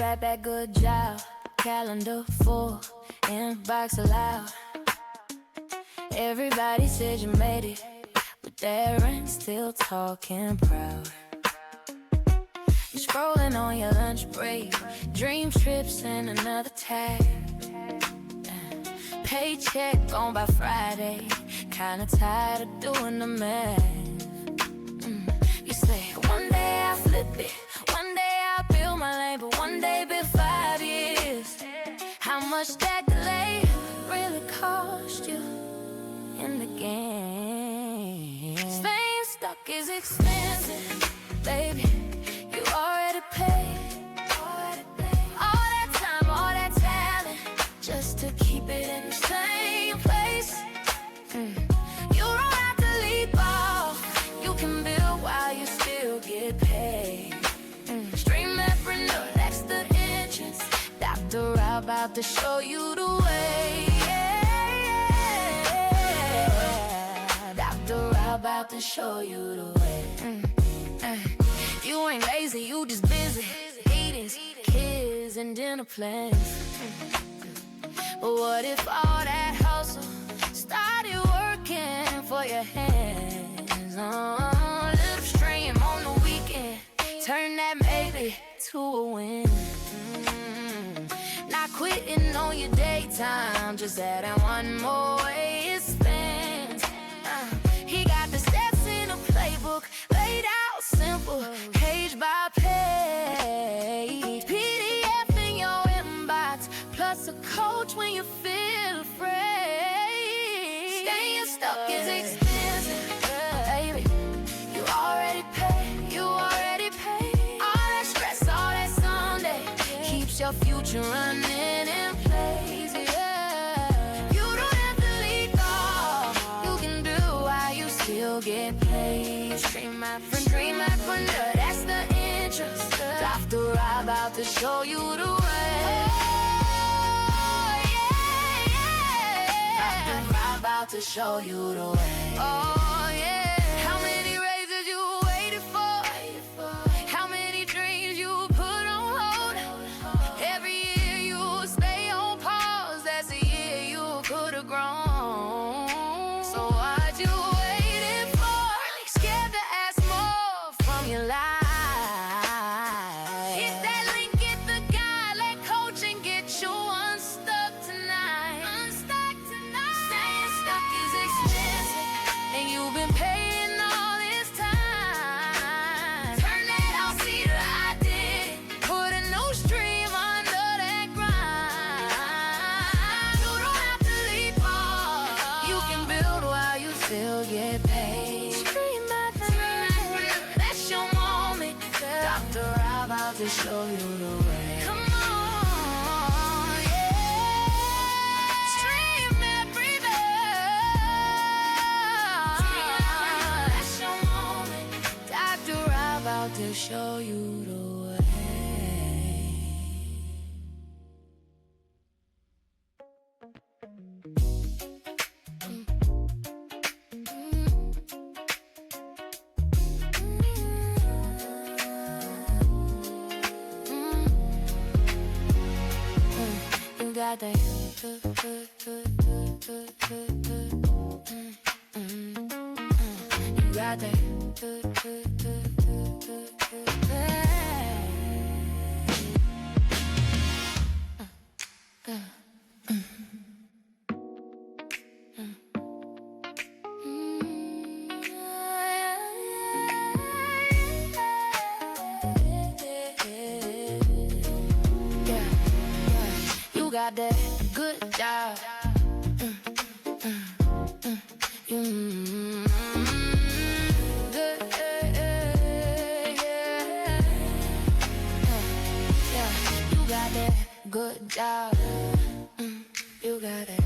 clap that good job. Calendar full, inbox allowed. Everybody said you made it, but Darren's still talking proud. You're scrolling on your lunch break, dream trips and another tab. Paycheck on by Friday, kinda tired of doing the math. You say, one day I'll flip it, one day I'll build my lane, but one day be 5 years. How much that delay really cost you in the game? Staying stuck is expensive, baby. You already paid all that time, all that talent, just to keep it in the same place. You don't have to leap off, you can build while you still get paid. Streamapreneur, that's the entrance. Dr. Rob about to show you the way. Dr. Rob about to show you the way. You ain't lazy, you just busy. Eating, kids, and dinner plans. But what if all that hustle started working for your hands? Little stream on the weekend, turn that maybe to a win. Not quitting on your daytime, just adding one more way it spends. He got the steps in a playbook, laid out simple, page by page. PDF in your inbox, plus a coach when you feel afraid. Staying stuck is expensive, baby. You already paid, you already paid. All that stress, all that Sunday keeps your future running in place. Yeah, you don't have to leave off, you can do while you still get paid. Streamapreneur, that's the interest. Dr. Rob about to show you the way. Dr. Rob about to show you the way. Oh yeah. How many raises you waited for? How many dreams you put on hold? Every year you stay on pause, that's a year you could've grown. So what you waiting for? Scared to ask more from your life. Hit that link, get the guide, let coach and get you unstuck tonight. Staying stuck is expensive, and you've been paying all this time. Turn that I'll see that I did, put a new stream under that grind. You don't have to leap off, you can build while you still get paid. Streamapreneur, that's your moment. Dr. Rob about to show you the way. Come on, yeah. Streamapreneur, that's your moment. Dr. Rob about to show you the way. You got that. You got that. You got that good job. Good, yeah. You got that good job. You got it.